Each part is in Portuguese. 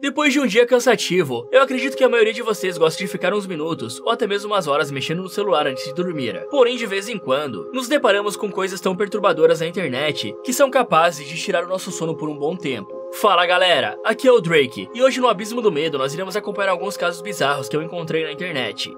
Depois de um dia cansativo, eu acredito que a maioria de vocês gosta de ficar uns minutos ou até mesmo umas horas mexendo no celular antes de dormir. Porém, de vez em quando, nos deparamos com coisas tão perturbadoras na internet que são capazes de tirar o nosso sono por um bom tempo. Fala galera, aqui é o Drake e hoje no Abismo do Medo nós iremos acompanhar alguns casos bizarros que eu encontrei na internet.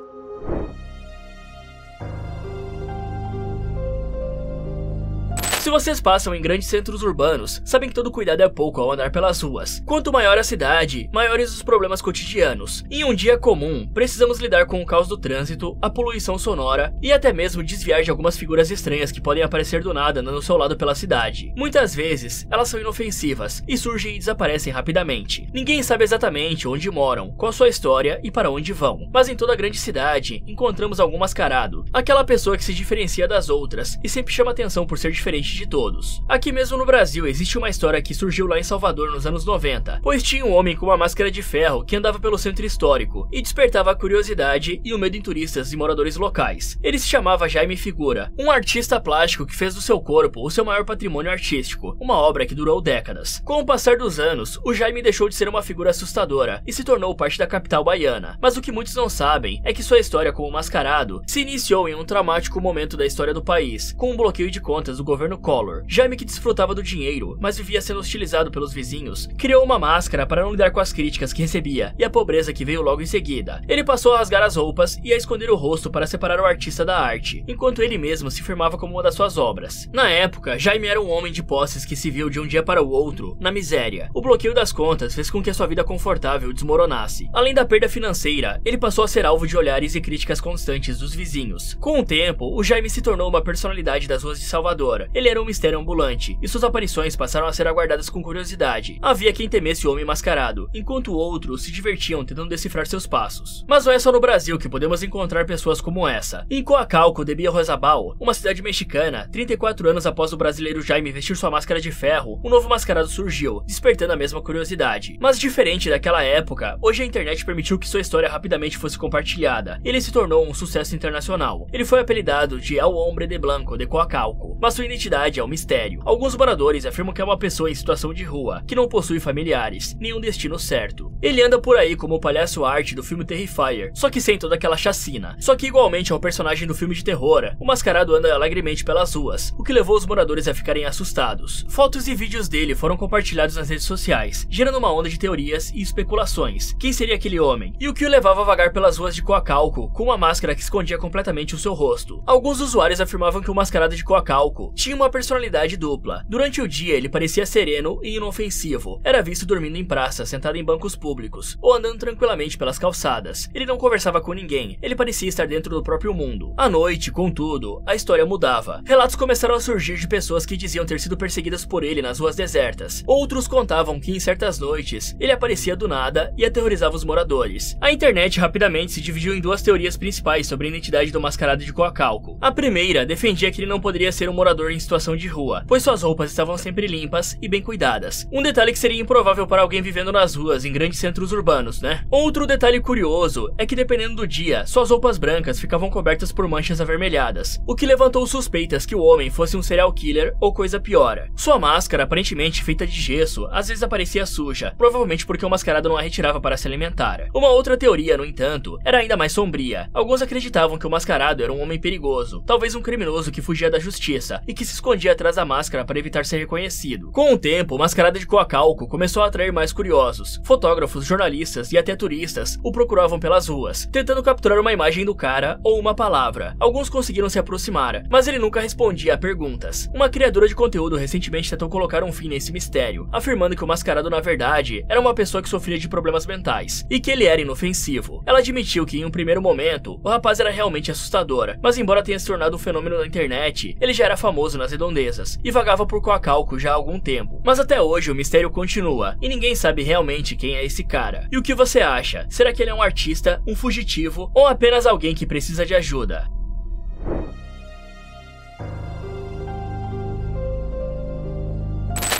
Se vocês passam em grandes centros urbanos, sabem que todo cuidado é pouco ao andar pelas ruas. Quanto maior a cidade, maiores os problemas cotidianos. Em um dia comum, precisamos lidar com o caos do trânsito, a poluição sonora e até mesmo desviar de algumas figuras estranhas que podem aparecer do nada andando ao seu lado pela cidade. Muitas vezes, elas são inofensivas e surgem e desaparecem rapidamente. Ninguém sabe exatamente onde moram, qual sua história e para onde vão. Mas em toda grande cidade, encontramos algum mascarado. Aquela pessoa que se diferencia das outras e sempre chama atenção por ser diferente de todos. Aqui mesmo no Brasil existe uma história que surgiu lá em Salvador nos anos 90, pois tinha um homem com uma máscara de ferro que andava pelo centro histórico e despertava a curiosidade e o medo em turistas e moradores locais. Ele se chamava Jaime Figura, um artista plástico que fez do seu corpo o seu maior patrimônio artístico, uma obra que durou décadas. Com o passar dos anos, o Jaime deixou de ser uma figura assustadora e se tornou parte da capital baiana. Mas o que muitos não sabem é que sua história como mascarado se iniciou em um traumático momento da história do país, com um bloqueio de contas do governo Collor. Jaime, que desfrutava do dinheiro, mas vivia sendo hostilizado pelos vizinhos, criou uma máscara para não lidar com as críticas que recebia e a pobreza que veio logo em seguida. Ele passou a rasgar as roupas e a esconder o rosto para separar o artista da arte, enquanto ele mesmo se firmava como uma das suas obras. Na época, Jaime era um homem de posses que se viu de um dia para o outro na miséria. O bloqueio das contas fez com que a sua vida confortável desmoronasse. Além da perda financeira, ele passou a ser alvo de olhares e críticas constantes dos vizinhos. Com o tempo, o Jaime se tornou uma personalidade das ruas de Salvador. Ele era um mistério ambulante, e suas aparições passaram a ser aguardadas com curiosidade. Havia quem temesse o homem mascarado, enquanto outros se divertiam tentando decifrar seus passos. Mas não é só no Brasil que podemos encontrar pessoas como essa. Em Coacalco de Biarrozabal, uma cidade mexicana, 34 anos após o brasileiro Jaime vestir sua máscara de ferro, um novo mascarado surgiu, despertando a mesma curiosidade. Mas diferente daquela época, hoje a internet permitiu que sua história rapidamente fosse compartilhada. Ele se tornou um sucesso internacional. Ele foi apelidado de El Hombre de Blanco de Coacalco, mas sua identidade é um mistério. Alguns moradores afirmam que é uma pessoa em situação de rua, que não possui familiares, nenhum destino certo. Ele anda por aí como o palhaço arte do filme Terrifier, só que sem toda aquela chacina. Só que igualmente ao personagem do filme de terror, o mascarado anda alegremente pelas ruas, o que levou os moradores a ficarem assustados. Fotos e vídeos dele foram compartilhados nas redes sociais, gerando uma onda de teorias e especulações. Quem seria aquele homem? E o que o levava a vagar pelas ruas de Coacalco com uma máscara que escondia completamente o seu rosto? Alguns usuários afirmavam que o mascarado de Coacalco tinha uma personalidade dupla. Durante o dia ele parecia sereno e inofensivo. Era visto dormindo em praças, sentado em bancos públicos, ou andando tranquilamente pelas calçadas. Ele não conversava com ninguém, ele parecia estar dentro do próprio mundo. À noite, contudo, a história mudava. Relatos começaram a surgir de pessoas que diziam ter sido perseguidas por ele nas ruas desertas. Outros contavam que em certas noites, ele aparecia do nada e aterrorizava os moradores. A internet rapidamente se dividiu em duas teorias principais sobre a identidade do mascarado de Coacalco. A primeira defendia que ele não poderia ser um morador em situação de rua, pois suas roupas estavam sempre limpas e bem cuidadas. Um detalhe que seria improvável para alguém vivendo nas ruas em grandes centros urbanos, né? Outro detalhe curioso é que dependendo do dia, suas roupas brancas ficavam cobertas por manchas avermelhadas, o que levantou suspeitas que o homem fosse um serial killer ou coisa pior. Sua máscara, aparentemente feita de gesso, às vezes aparecia suja, provavelmente porque o mascarado não a retirava para se alimentar. Uma outra teoria, no entanto, era ainda mais sombria. Alguns acreditavam que o mascarado era um homem perigoso, talvez um criminoso que fugia da justiça e que se escondia atrás da máscara para evitar ser reconhecido. Com o tempo, o mascarado de Coacalco começou a atrair mais curiosos. Fotógrafos, jornalistas e até turistas o procuravam pelas ruas, tentando capturar uma imagem do cara ou uma palavra. Alguns conseguiram se aproximar, mas ele nunca respondia a perguntas. Uma criadora de conteúdo recentemente tentou colocar um fim nesse mistério, afirmando que o mascarado na verdade era uma pessoa que sofria de problemas mentais e que ele era inofensivo. Ela admitiu que em um primeiro momento, o rapaz era realmente assustador, mas embora tenha se tornado um fenômeno na internet, ele já era famoso nas redondezas e vagava por Coacalco já há algum tempo. Mas até hoje o mistério continua e ninguém sabe realmente quem é esse cara. E o que você acha? Será que ele é um artista, um fugitivo ou apenas alguém que precisa de ajuda?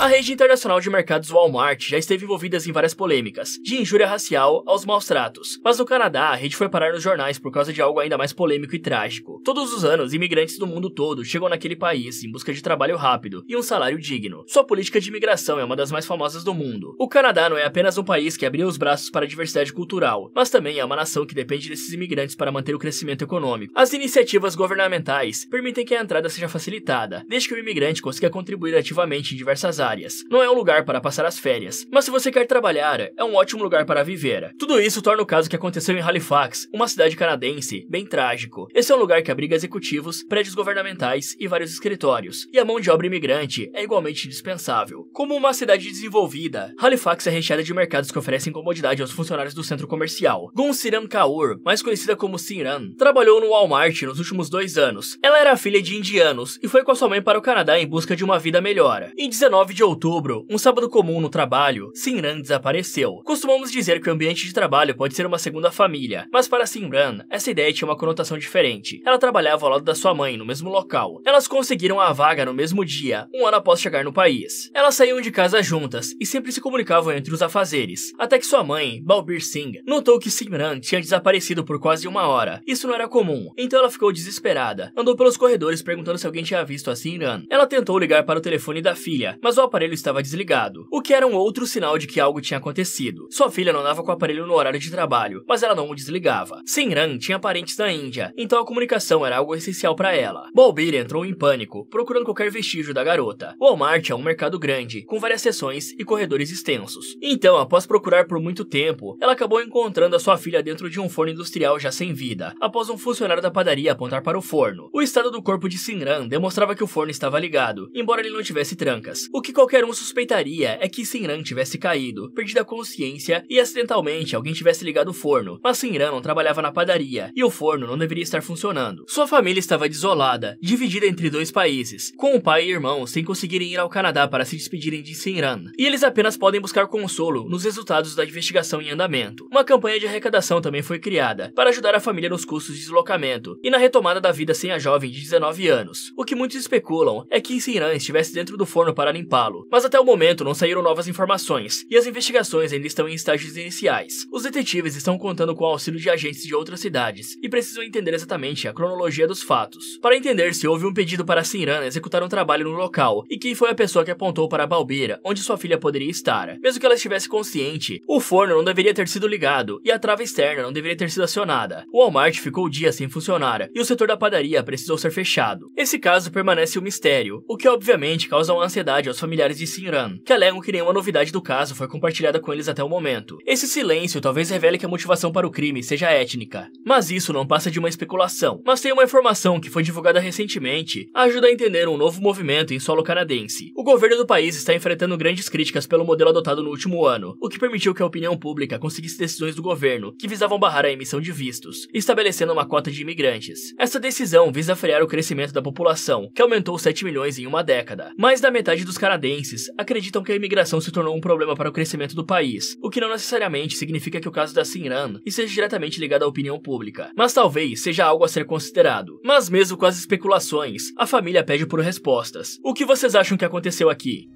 A rede internacional de mercados Walmart já esteve envolvida em várias polêmicas, de injúria racial aos maus tratos, mas no Canadá a rede foi parar nos jornais por causa de algo ainda mais polêmico e trágico. Todos os anos, imigrantes do mundo todo chegam naquele país em busca de trabalho rápido e um salário digno. Sua política de imigração é uma das mais famosas do mundo. O Canadá não é apenas um país que abriu os braços para a diversidade cultural, mas também é uma nação que depende desses imigrantes para manter o crescimento econômico. As iniciativas governamentais permitem que a entrada seja facilitada, desde que o imigrante consiga contribuir ativamente em diversas áreas. Não é um lugar para passar as férias, mas se você quer trabalhar, é um ótimo lugar para viver. Tudo isso torna o caso que aconteceu em Halifax, uma cidade canadense, bem trágico. Esse é um lugar que abriga executivos, prédios governamentais e vários escritórios, e a mão de obra imigrante é igualmente indispensável. Como uma cidade desenvolvida, Halifax é recheada de mercados que oferecem comodidade aos funcionários do centro comercial. Gunsiran Kaur, mais conhecida como Simran, trabalhou no Walmart nos últimos 2 anos. Ela era filha de indianos e foi com a sua mãe para o Canadá em busca de uma vida melhor. Em 19 de outubro, um sábado comum no trabalho, Simran desapareceu. Costumamos dizer que o ambiente de trabalho pode ser uma segunda família, mas para Simran, essa ideia tinha uma conotação diferente. Ela trabalhava ao lado da sua mãe no mesmo local. Elas conseguiram a vaga no mesmo dia, um ano após chegar no país. Elas saíam de casa juntas e sempre se comunicavam entre os afazeres, até que sua mãe, Balbir Singh, notou que Simran tinha desaparecido por quase 1 hora. Isso não era comum, então ela ficou desesperada. Andou pelos corredores perguntando se alguém tinha visto a Simran. Ela tentou ligar para o telefone da filha, mas o aparelho estava desligado, o que era um outro sinal de que algo tinha acontecido. Sua filha não andava com o aparelho no horário de trabalho, mas ela não o desligava. Simran tinha parentes na Índia, então a comunicação era algo essencial para ela. Balbir entrou em pânico, procurando qualquer vestígio da garota. O Walmart é um mercado grande, com várias seções e corredores extensos. Então, após procurar por muito tempo, ela acabou encontrando a sua filha dentro de um forno industrial já sem vida, após um funcionário da padaria apontar para o forno. O estado do corpo de Simran demonstrava que o forno estava ligado, embora ele não tivesse trancas. O que qualquer um suspeitaria é que Simran tivesse caído, perdido a consciência e acidentalmente alguém tivesse ligado o forno, mas Simran não trabalhava na padaria e o forno não deveria estar funcionando. Sua família estava desolada, dividida entre 2 países, com o pai e irmãos sem conseguirem ir ao Canadá para se despedirem de Simran, e eles apenas podem buscar consolo nos resultados da investigação em andamento. Uma campanha de arrecadação também foi criada para ajudar a família nos custos de deslocamento e na retomada da vida sem a jovem de 19 anos. O que muitos especulam é que Simran estivesse dentro do forno para limpá-lo, mas até o momento não saíram novas informações e as investigações ainda estão em estágios iniciais. Os detetives estão contando com o auxílio de agentes de outras cidades e precisam entender exatamente a cronologia dos fatos, para entender se houve um pedido para Simran executar um trabalho no local e quem foi a pessoa que apontou para Balbir onde sua filha poderia estar. Mesmo que ela estivesse consciente, o forno não deveria ter sido ligado e a trava externa não deveria ter sido acionada. O Walmart ficou dias sem funcionar e o setor da padaria precisou ser fechado. Esse caso permanece um mistério, o que obviamente causa uma ansiedade aos familiares de Simran, que alegam que nenhuma novidade do caso foi compartilhada com eles até o momento. Esse silêncio talvez revele que a motivação para o crime seja étnica, mas isso não passa de uma especulação. Mas tem uma informação que foi divulgada recentemente, ajuda a entender um novo movimento em solo canadense. O governo do país está enfrentando grandes críticas pelo modelo adotado no último ano, o que permitiu que a opinião pública conseguisse decisões do governo que visavam barrar a emissão de vistos, estabelecendo uma cota de imigrantes. Essa decisão visa frear o crescimento da população, que aumentou 7 milhões em uma década. Mais da metade dos canadenses acreditam que a imigração se tornou um problema para o crescimento do país, o que não necessariamente significa que o caso da Simran esteja diretamente ligado à opinião pública, mas talvez seja algo a ser considerado. Mas mesmo com as especulações, a família pede por respostas. O que vocês acham que aconteceu aqui?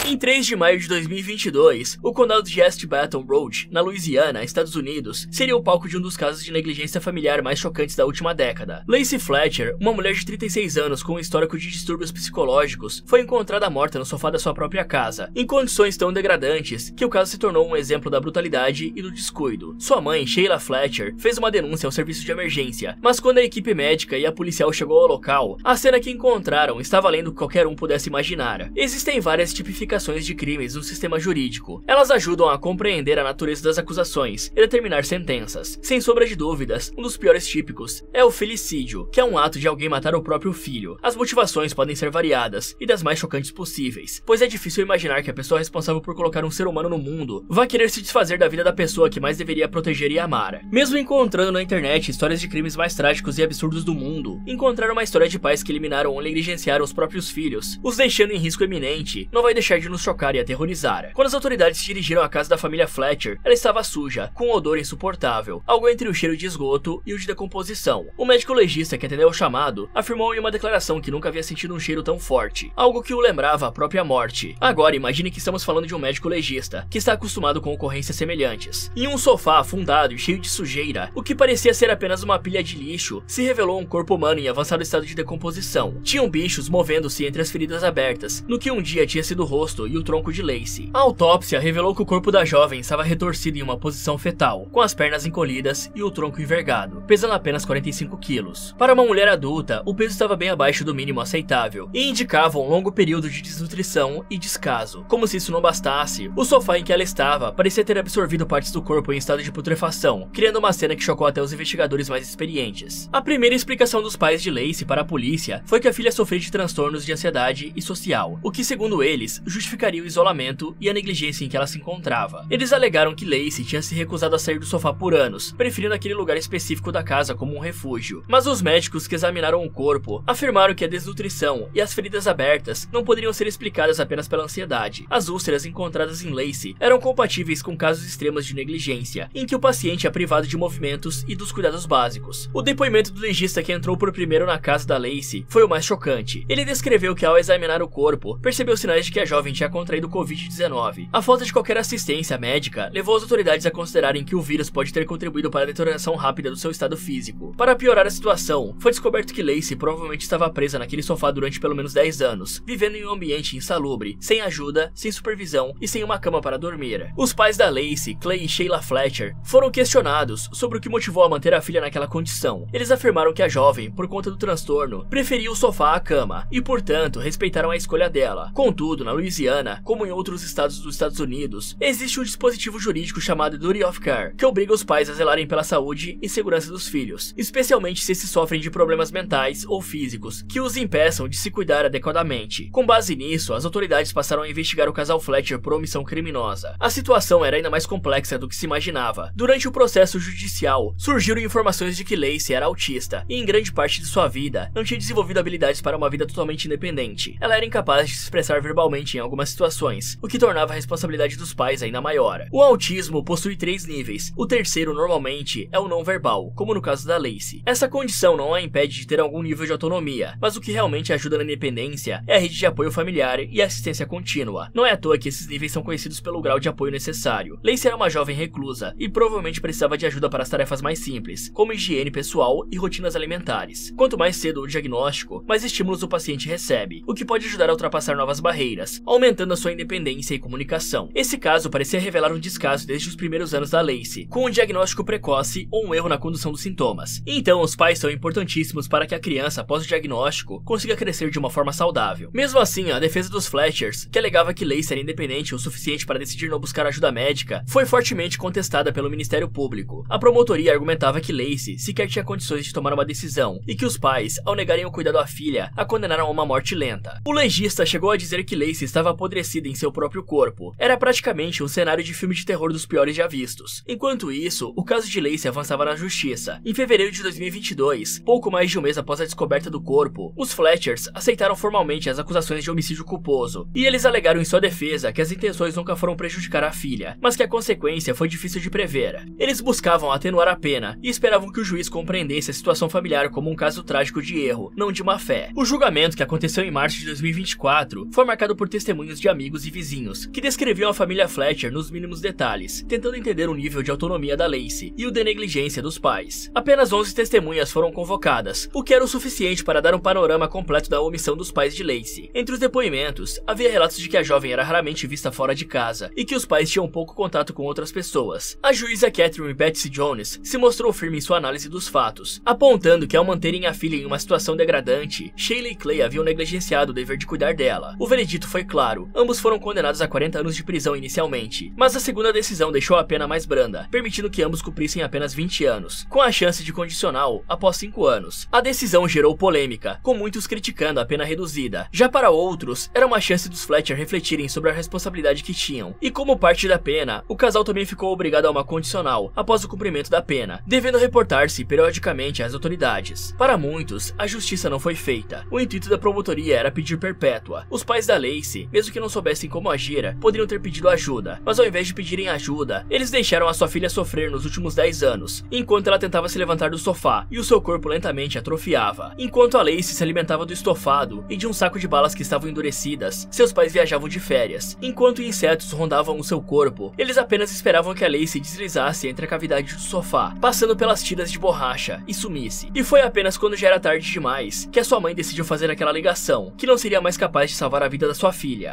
Em 3 de maio de 2022, o condado de East Baton Rouge, na Louisiana, Estados Unidos, seria o palco de um dos casos de negligência familiar mais chocantes da última década. Lacey Fletcher, uma mulher de 36 anos com um histórico de distúrbios psicológicos, foi encontrada morta no sofá da sua própria casa, em condições tão degradantes que o caso se tornou um exemplo da brutalidade e do descuido. Sua mãe, Sheila Fletcher, fez uma denúncia ao serviço de emergência, mas quando a equipe médica e a policial chegou ao local, a cena que encontraram estava além do que qualquer um pudesse imaginar. Existem várias tipificações de crimes no sistema jurídico. Elas ajudam a compreender a natureza das acusações e determinar sentenças. Sem sombra de dúvidas, um dos piores típicos é o felicídio, que é um ato de alguém matar o próprio filho. As motivações podem ser variadas e das mais chocantes possíveis, pois é difícil imaginar que a pessoa responsável por colocar um ser humano no mundo vai querer se desfazer da vida da pessoa que mais deveria proteger e amar. Mesmo encontrando na internet histórias de crimes mais trágicos e absurdos do mundo, encontrar uma história de pais que eliminaram ou negligenciaram os próprios filhos, os deixando em risco iminente, não vai deixar de pode nos chocar e aterrorizar. Quando as autoridades se dirigiram à casa da família Fletcher, ela estava suja, com um odor insuportável, algo entre o cheiro de esgoto e o de decomposição. O médico legista que atendeu ao chamado afirmou em uma declaração que nunca havia sentido um cheiro tão forte, algo que o lembrava a própria morte. Agora imagine que estamos falando de um médico legista, que está acostumado com ocorrências semelhantes. Em um sofá afundado e cheio de sujeira, o que parecia ser apenas uma pilha de lixo, se revelou um corpo humano em avançado estado de decomposição. Tinham bichos movendo-se entre as feridas abertas, no que um dia tinha sido o rosto e o tronco de Lacey. A autópsia revelou que o corpo da jovem estava retorcido em uma posição fetal, com as pernas encolhidas e o tronco envergado, pesando apenas 45 quilos. Para uma mulher adulta, o peso estava bem abaixo do mínimo aceitável, e indicava um longo período de desnutrição e descaso. Como se isso não bastasse, o sofá em que ela estava parecia ter absorvido partes do corpo em estado de putrefação, criando uma cena que chocou até os investigadores mais experientes. A primeira explicação dos pais de Lacey para a polícia foi que a filha sofria de transtornos de ansiedade e social, o que, segundo eles, justificaria o isolamento e a negligência em que ela se encontrava. Eles alegaram que Lacey tinha se recusado a sair do sofá por anos, preferindo aquele lugar específico da casa como um refúgio. Mas os médicos que examinaram o corpo afirmaram que a desnutrição e as feridas abertas não poderiam ser explicadas apenas pela ansiedade. As úlceras encontradas em Lacey eram compatíveis com casos extremos de negligência, em que o paciente é privado de movimentos e dos cuidados básicos. O depoimento do legista que entrou por primeiro na casa da Lacey foi o mais chocante. Ele descreveu que ao examinar o corpo, percebeu sinais de que a jovem tinha contraído Covid-19. A falta de qualquer assistência médica levou as autoridades a considerarem que o vírus pode ter contribuído para a deterioração rápida do seu estado físico. Para piorar a situação, foi descoberto que Lacey provavelmente estava presa naquele sofá durante pelo menos 10 anos, vivendo em um ambiente insalubre, sem ajuda, sem supervisão e sem uma cama para dormir. Os pais da Lacey, Clay e Sheila Fletcher, foram questionados sobre o que motivou a manter a filha naquela condição. Eles afirmaram que a jovem, por conta do transtorno, preferia o sofá à cama e, portanto, respeitaram a escolha dela. Contudo, na Louisiana, como em outros estados dos Estados Unidos, existe um dispositivo jurídico chamado Duty of Care, que obriga os pais a zelarem pela saúde e segurança dos filhos, especialmente se esses sofrem de problemas mentais ou físicos, que os impeçam de se cuidar adequadamente. Com base nisso, as autoridades passaram a investigar o casal Fletcher por omissão criminosa. A situação era ainda mais complexa do que se imaginava. Durante o processo judicial, surgiram informações de que Lacey era autista e, em grande parte de sua vida, não tinha desenvolvido habilidades para uma vida totalmente independente. Ela era incapaz de se expressar verbalmente em algumas situações, o que tornava a responsabilidade dos pais ainda maior. O autismo possui 3 níveis. O terceiro, normalmente, é o não verbal, como no caso da Lacey. Essa condição não a impede de ter algum nível de autonomia, mas o que realmente ajuda na independência é a rede de apoio familiar e assistência contínua. Não é à toa que esses níveis são conhecidos pelo grau de apoio necessário. Lacey era uma jovem reclusa e provavelmente precisava de ajuda para as tarefas mais simples, como higiene pessoal e rotinas alimentares. Quanto mais cedo o diagnóstico, mais estímulos o paciente recebe, o que pode ajudar a ultrapassar novas barreiras, aumentando a sua independência e comunicação. Esse caso parecia revelar um descaso desde os primeiros anos da Lacey, com um diagnóstico precoce ou um erro na condução dos sintomas. Então, os pais são importantíssimos para que a criança, após o diagnóstico, consiga crescer de uma forma saudável. Mesmo assim, a defesa dos Fletchers, que alegava que Lacey era independente o suficiente para decidir não buscar ajuda médica, foi fortemente contestada pelo Ministério Público. A promotoria argumentava que Lacey sequer tinha condições de tomar uma decisão e que os pais, ao negarem o cuidado à filha, a condenaram a uma morte lenta. O legista chegou a dizer que Lacey estava apodrecida em seu próprio corpo. Era praticamente um cenário de filme de terror dos piores já vistos. Enquanto isso, o caso de Lacey avançava na justiça. Em fevereiro de 2022, pouco mais de um mês após a descoberta do corpo, os Fletchers aceitaram formalmente as acusações de homicídio culposo, e eles alegaram em sua defesa que as intenções nunca foram prejudicar a filha, mas que a consequência foi difícil de prever. Eles buscavam atenuar a pena e esperavam que o juiz compreendesse a situação familiar como um caso trágico de erro, não de má fé. O julgamento, que aconteceu em março de 2024, foi marcado por testemunhos de amigos e vizinhos, que descreviam a família Fletcher nos mínimos detalhes, tentando entender o nível de autonomia da Lacey e o de negligência dos pais. Apenas 11 testemunhas foram convocadas, o que era o suficiente para dar um panorama completo da omissão dos pais de Lacey. Entre os depoimentos, havia relatos de que a jovem era raramente vista fora de casa e que os pais tinham pouco contato com outras pessoas. A juíza Catherine Betsy Jones se mostrou firme em sua análise dos fatos, apontando que ao manterem a filha em uma situação degradante, Sheila e Clay haviam negligenciado o dever de cuidar dela. O veredito foi claro, ambos foram condenados a 40 anos de prisão inicialmente, mas a segunda decisão deixou a pena mais branda, permitindo que ambos cumprissem apenas 20 anos, com a chance de condicional após 5 anos. A decisão gerou polêmica, com muitos criticando a pena reduzida. Já para outros, era uma chance dos Fletcher refletirem sobre a responsabilidade que tinham, e como parte da pena, o casal também ficou obrigado a uma condicional após o cumprimento da pena, devendo reportar-se periodicamente às autoridades. Para muitos, a justiça não foi feita. O intuito da promotoria era pedir perpétua. Os pais da Lacey, mesmo que não soubessem como agir, poderiam ter pedido ajuda, mas ao invés de pedirem ajuda, eles deixaram a sua filha sofrer nos últimos 10 anos, enquanto ela tentava se levantar do sofá e o seu corpo lentamente atrofiava. Enquanto a Lacey se alimentava do estofado e de um saco de balas que estavam endurecidas, seus pais viajavam de férias. Enquanto insetos rondavam o seu corpo, eles apenas esperavam que a Lacey deslizasse entre a cavidade do sofá, passando pelas tiras de borracha, e sumisse. E foi apenas quando já era tarde demais que a sua mãe decidiu fazer aquela ligação, que não seria mais capaz de salvar a vida da sua filha.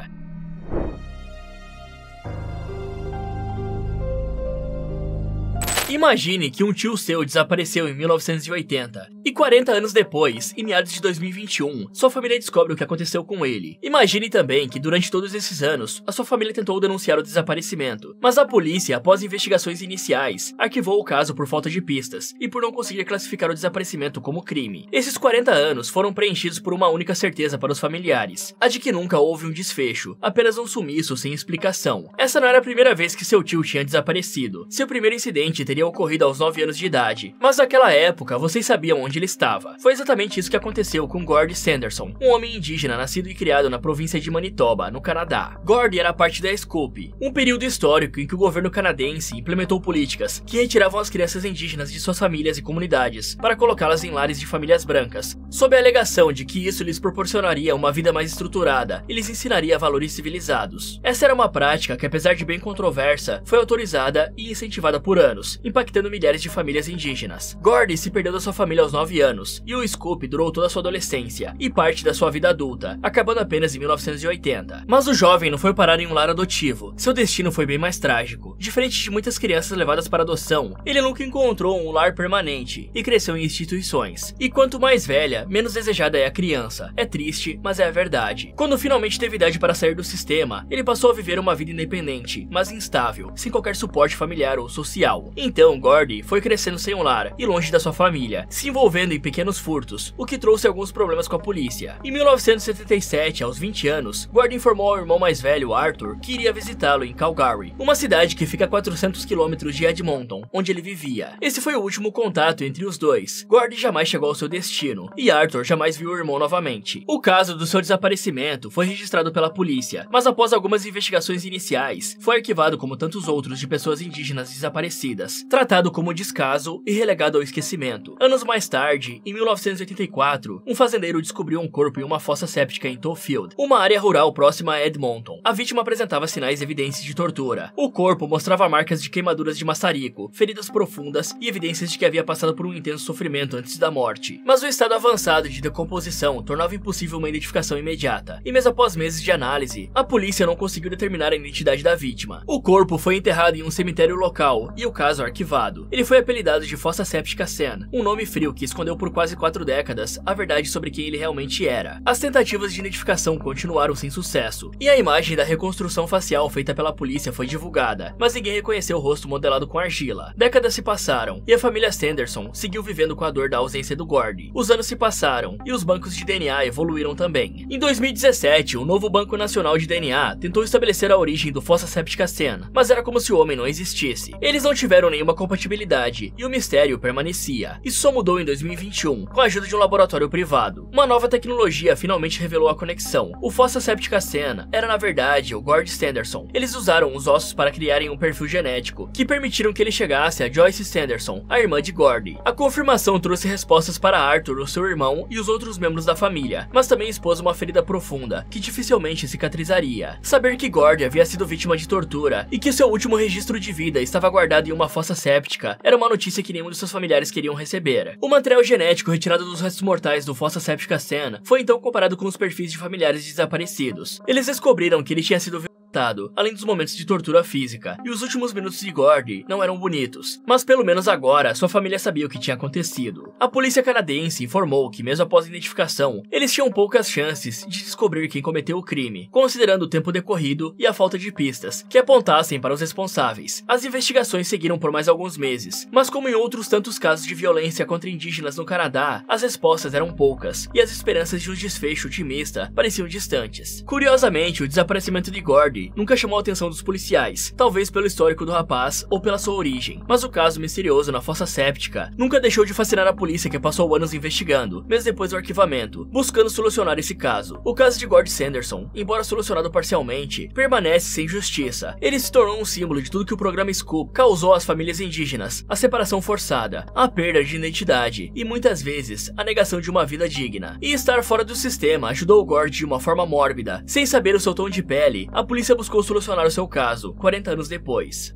Imagine que um tio seu desapareceu em 1980 e 40 anos depois, em meados de 2021, sua família descobre o que aconteceu com ele. Imagine também que durante todos esses anos, a sua família tentou denunciar o desaparecimento, mas a polícia, após investigações iniciais, arquivou o caso por falta de pistas e por não conseguir classificar o desaparecimento como crime. Esses 40 anos foram preenchidos por uma única certeza para os familiares, a de que nunca houve um desfecho, apenas um sumiço sem explicação. Essa não era a primeira vez que seu tio tinha desaparecido. Seu primeiro incidente teria ocorrido aos 9 anos de idade, mas naquela época vocês sabiam onde ele estava. Foi exatamente isso que aconteceu com Gord Sanderson, um homem indígena nascido e criado na província de Manitoba, no Canadá. Gord era parte da Scoop, um período histórico em que o governo canadense implementou políticas que retiravam as crianças indígenas de suas famílias e comunidades para colocá-las em lares de famílias brancas, sob a alegação de que isso lhes proporcionaria uma vida mais estruturada e lhes ensinaria valores civilizados. Essa era uma prática que, apesar de bem controversa, foi autorizada e incentivada por anos, impactando milhares de famílias indígenas. Gord se perdeu da sua família aos 9 anos, e o Scoop durou toda a sua adolescência e parte da sua vida adulta, acabando apenas em 1980. Mas o jovem não foi parar em um lar adotivo. Seu destino foi bem mais trágico. Diferente de muitas crianças levadas para adoção, ele nunca encontrou um lar permanente e cresceu em instituições. E quanto mais velha, menos desejada é a criança. É triste, mas é a verdade. Quando finalmente teve idade para sair do sistema, ele passou a viver uma vida independente, mas instável, sem qualquer suporte familiar ou social. Então, Gord foi crescendo sem um lar e longe da sua família, se envolvendo em pequenos furtos, o que trouxe alguns problemas com a polícia. Em 1977, aos 20 anos, Gord informou ao irmão mais velho, Arthur, que iria visitá-lo em Calgary, uma cidade que fica a 400 quilômetros de Edmonton, onde ele vivia. Esse foi o último contato entre os dois. Gord jamais chegou ao seu destino, e Arthur jamais viu o irmão novamente. O caso do seu desaparecimento foi registrado pela polícia, mas após algumas investigações iniciais, foi arquivado como tantos outros de pessoas indígenas desaparecidas, tratado como descaso e relegado ao esquecimento. Anos mais tarde, em 1984, um fazendeiro descobriu um corpo em uma fossa séptica em Tollfield, uma área rural próxima a Edmonton. A vítima apresentava sinais e evidências de tortura. O corpo mostrava marcas de queimaduras de maçarico, feridas profundas e evidências de que havia passado por um intenso sofrimento antes da morte. Mas o estado avançado de decomposição tornava impossível uma identificação imediata, e mesmo após meses de análise, a polícia não conseguiu determinar a identidade da vítima. O corpo foi enterrado em um cemitério local e o caso arquivado. Ele foi apelidado de Fossa Séptica Sen, um nome frio que escondeu por quase 4 décadas a verdade sobre quem ele realmente era. As tentativas de identificação continuaram sem sucesso, e a imagem da reconstrução facial feita pela polícia foi divulgada, mas ninguém reconheceu o rosto modelado com argila. Décadas se passaram, e a família Sanderson seguiu vivendo com a dor da ausência do Gord. Os anos se passaram, e os bancos de DNA evoluíram também. Em 2017, o novo Banco Nacional de DNA tentou estabelecer a origem do Fossa Séptica Sen, mas era como se o homem não existisse. Eles não tiveram nenhuma compatibilidade, e o mistério permanecia. Isso só mudou em 2021, com a ajuda de um laboratório privado. Uma nova tecnologia finalmente revelou a conexão. O Fossa Séptica Sen era na verdade o Gord Sanderson. Eles usaram os ossos para criarem um perfil genético, que permitiram que ele chegasse a Joyce Sanderson, a irmã de Gord. A confirmação trouxe respostas para Arthur, o seu irmão, e os outros membros da família, mas também expôs uma ferida profunda, que dificilmente cicatrizaria. Saber que Gord havia sido vítima de tortura, e que seu último registro de vida estava guardado em uma fossa séptica, era uma notícia que nenhum de seus familiares queriam receber. O material genético retirado dos restos mortais do Fossa Séptica Sen foi então comparado com os perfis de familiares desaparecidos. Eles descobriram que ele tinha sido além dos momentos de tortura física, e os últimos minutos de Gord não eram bonitos, mas pelo menos agora sua família sabia o que tinha acontecido. A polícia canadense informou que mesmo após a identificação, eles tinham poucas chances de descobrir quem cometeu o crime, considerando o tempo decorrido e a falta de pistas que apontassem para os responsáveis. As investigações seguiram por mais alguns meses, mas como em outros tantos casos de violência contra indígenas no Canadá, as respostas eram poucas, e as esperanças de um desfecho otimista pareciam distantes. Curiosamente, o desaparecimento de Gord Henry nunca chamou a atenção dos policiais, talvez pelo histórico do rapaz ou pela sua origem, mas o caso misterioso na fossa séptica nunca deixou de fascinar a polícia, que passou anos investigando, mesmo depois do arquivamento, buscando solucionar esse caso. O caso de Gord Sanderson, embora solucionado parcialmente, permanece sem justiça. Ele se tornou um símbolo de tudo que o programa Scoop causou às famílias indígenas: a separação forçada, a perda de identidade e muitas vezes a negação de uma vida digna. E estar fora do sistema ajudou o Gord de uma forma mórbida. Sem saber o seu tom de pele, a polícia buscou solucionar o seu caso 40 anos depois.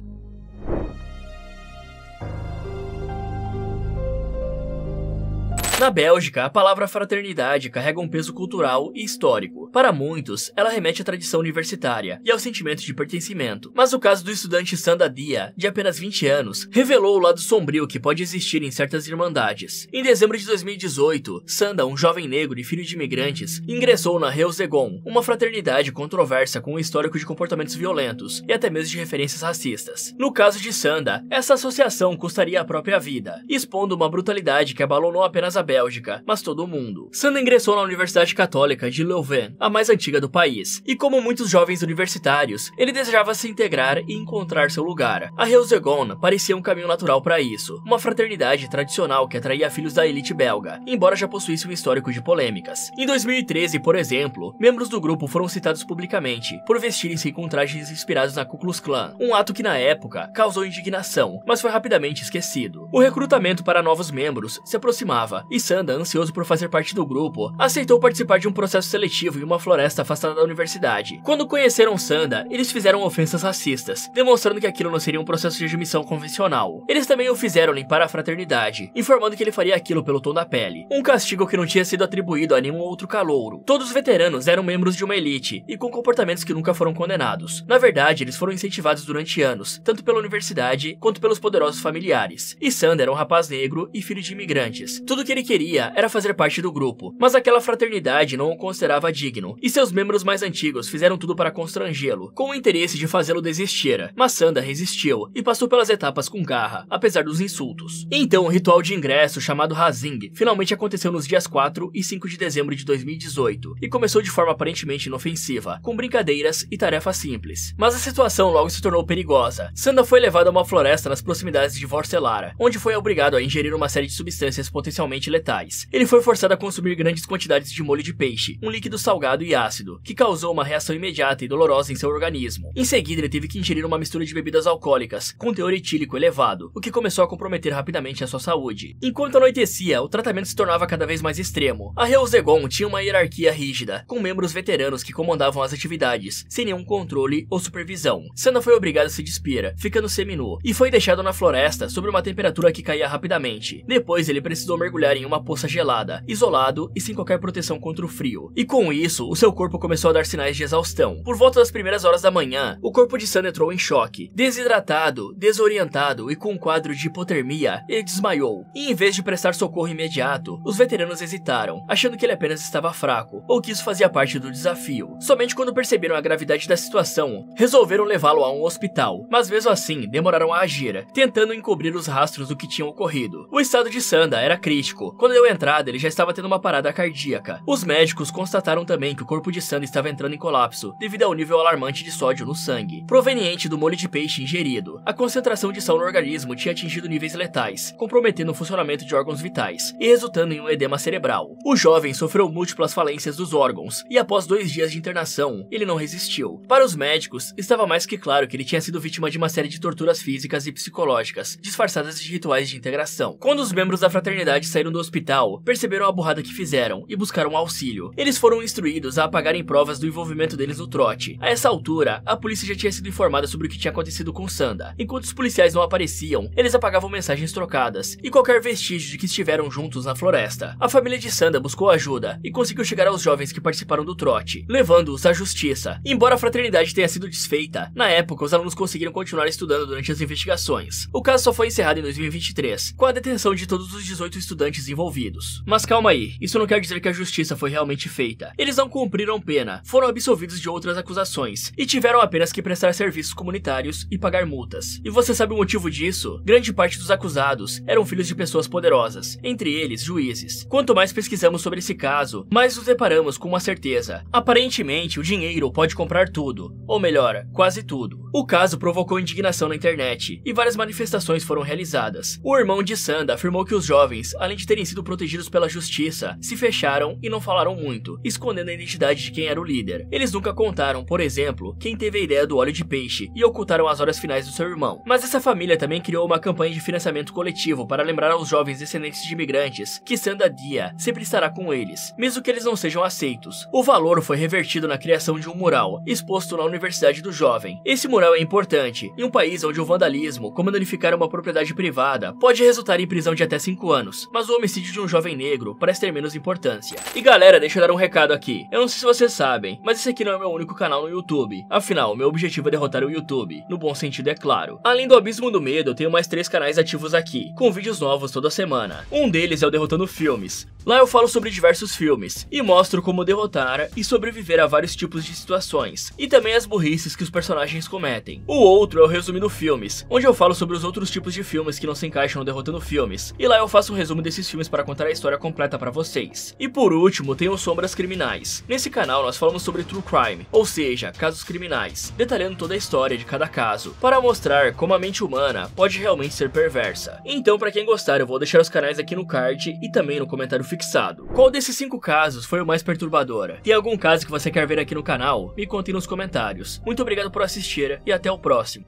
Na Bélgica, a palavra fraternidade carrega um peso cultural e histórico. Para muitos, ela remete à tradição universitária e ao sentimento de pertencimento. Mas o caso do estudante Sanda Dia, de apenas 20 anos, revelou o lado sombrio que pode existir em certas irmandades. Em dezembro de 2018, Sanda, um jovem negro e filho de imigrantes, ingressou na Reuzegon, uma fraternidade controversa com um histórico de comportamentos violentos e até mesmo de referências racistas. No caso de Sanda, essa associação custaria a própria vida, expondo uma brutalidade que abalou não apenas a Bélgica, mas todo o mundo. Sanda ingressou na Universidade Católica de Leuven, a mais antiga do país, e como muitos jovens universitários, ele desejava se integrar e encontrar seu lugar. A Reuzegon parecia um caminho natural para isso, uma fraternidade tradicional que atraía filhos da elite belga, embora já possuísse um histórico de polêmicas. Em 2013, por exemplo, membros do grupo foram citados publicamente por vestirem-se com trajes inspirados na Ku Klux Klan, um ato que na época causou indignação, mas foi rapidamente esquecido. O recrutamento para novos membros se aproximava, e Sanda, ansioso por fazer parte do grupo, aceitou participar de um processo seletivo em uma floresta afastada da universidade. Quando conheceram Sanda, eles fizeram ofensas racistas, demonstrando que aquilo não seria um processo de admissão convencional. Eles também o fizeram limpar a fraternidade, informando que ele faria aquilo pelo tom da pele, um castigo que não tinha sido atribuído a nenhum outro calouro. Todos os veteranos eram membros de uma elite, e com comportamentos que nunca foram condenados. Na verdade, eles foram incentivados durante anos, tanto pela universidade, quanto pelos poderosos familiares. E Sanda era um rapaz negro e filho de imigrantes. Tudo que ele queria era fazer parte do grupo, mas aquela fraternidade não o considerava digno, e seus membros mais antigos fizeram tudo para constrangê-lo, com o interesse de fazê-lo desistir. Mas Sanda resistiu e passou pelas etapas com garra, apesar dos insultos. Então o ritual de ingresso, chamado Hazing, finalmente aconteceu nos dias 4 e 5 de dezembro de 2018, e começou de forma aparentemente inofensiva, com brincadeiras e tarefas simples. Mas a situação logo se tornou perigosa. Sanda foi levado a uma floresta nas proximidades de Vorselara, onde foi obrigado a ingerir uma série de substâncias potencialmente letais. Ele foi forçado a consumir grandes quantidades de molho de peixe, um líquido salgado e ácido, que causou uma reação imediata e dolorosa em seu organismo. Em seguida, ele teve que ingerir uma mistura de bebidas alcoólicas, com teor etílico elevado, o que começou a comprometer rapidamente a sua saúde. Enquanto anoitecia, o tratamento se tornava cada vez mais extremo. A Reuzegon tinha uma hierarquia rígida, com membros veteranos que comandavam as atividades, sem nenhum controle ou supervisão. Sanda foi obrigado a se despir, ficando seminu, e foi deixado na floresta sob uma temperatura que caía rapidamente. Depois, ele precisou mergulhar em uma poça gelada, isolado e sem qualquer proteção contra o frio. E com isso, o seu corpo começou a dar sinais de exaustão. Por volta das primeiras horas da manhã, o corpo de Sanda entrou em choque. Desidratado, desorientado e com um quadro de hipotermia, ele desmaiou. E em vez de prestar socorro imediato, os veteranos hesitaram, achando que ele apenas estava fraco, ou que isso fazia parte do desafio. Somente quando perceberam a gravidade da situação, resolveram levá-lo a um hospital. Mas mesmo assim, demoraram a agir, tentando encobrir os rastros do que tinha ocorrido. O estado de Sanda era crítico. Quando deu entrada, ele já estava tendo uma parada cardíaca. Os médicos constataram também que o corpo de Sanda estava entrando em colapso, devido ao nível alarmante de sódio no sangue, proveniente do molho de peixe ingerido. A concentração de sal no organismo tinha atingido níveis letais, comprometendo o funcionamento de órgãos vitais, e resultando em um edema cerebral. O jovem sofreu múltiplas falências dos órgãos, e após 2 dias de internação, ele não resistiu. Para os médicos, estava mais que claro que ele tinha sido vítima de uma série de torturas físicas e psicológicas, disfarçadas de rituais de integração. Quando os membros da fraternidade saíram do hospital, perceberam a burrada que fizeram e buscaram auxílio. Eles foram instruídos a apagarem provas do envolvimento deles no trote. A essa altura, a polícia já tinha sido informada sobre o que tinha acontecido com Sanda. Enquanto os policiais não apareciam, eles apagavam mensagens trocadas e qualquer vestígio de que estiveram juntos na floresta. A família de Sanda buscou ajuda e conseguiu chegar aos jovens que participaram do trote, levando-os à justiça. Embora a fraternidade tenha sido desfeita, na época os alunos conseguiram continuar estudando durante as investigações. O caso só foi encerrado em 2023, com a detenção de todos os 18 estudantes envolvidos. Mas calma aí, isso não quer dizer que a justiça foi realmente feita. Eles não cumpriram pena, foram absolvidos de outras acusações e tiveram apenas que prestar serviços comunitários e pagar multas. E você sabe o motivo disso? Grande parte dos acusados eram filhos de pessoas poderosas, entre eles juízes. Quanto mais pesquisamos sobre esse caso, mais nos deparamos com uma certeza. Aparentemente, o dinheiro pode comprar tudo, ou melhor, quase tudo. O caso provocou indignação na internet e várias manifestações foram realizadas. O irmão de Sanda afirmou que os jovens, além de terem sido protegidos pela justiça, se fecharam e não falaram muito, escondendo a identidade de quem era o líder. Eles nunca contaram, por exemplo, quem teve a ideia do óleo de peixe e ocultaram as horas finais do seu irmão. Mas essa família também criou uma campanha de financiamento coletivo para lembrar aos jovens descendentes de imigrantes que Sanda Dia sempre estará com eles, mesmo que eles não sejam aceitos. O valor foi revertido na criação de um mural, exposto na Universidade do Jovem. Esse mural é importante, em um país onde o vandalismo, como danificar uma propriedade privada, pode resultar em prisão de até 5 anos, mas o homicídio de um jovem negro parece ter menos importância. E galera, deixa eu dar um recado aqui. Eu não sei se vocês sabem, mas esse aqui não é meu único canal no YouTube. Afinal, meu objetivo é derrotar o YouTube, no bom sentido é claro. Além do Abismo do Medo, eu tenho mais 3 canais ativos aqui, com vídeos novos toda semana. Um deles é o Derrotando Filmes. Lá eu falo sobre diversos filmes, e mostro como derrotar e sobreviver a vários tipos de situações, e também as burrices que os personagens cometem. O outro é o Resumindo Filmes, onde eu falo sobre os outros tipos de filmes que não se encaixam no Derrotando Filmes, e lá eu faço um resumo desses filmes para contar a história completa pra vocês. E por último, tem o Sombras Criminais. Nesse canal nós falamos sobre True Crime, ou seja, casos criminais, detalhando toda a história de cada caso, para mostrar como a mente humana pode realmente ser perversa. Então, pra quem gostar, eu vou deixar os canais aqui no card e também no comentário fixado. Qual desses 5 casos foi o mais perturbador? Tem algum caso que você quer ver aqui no canal? Me conte nos comentários. Muito obrigado por assistir e até o próximo.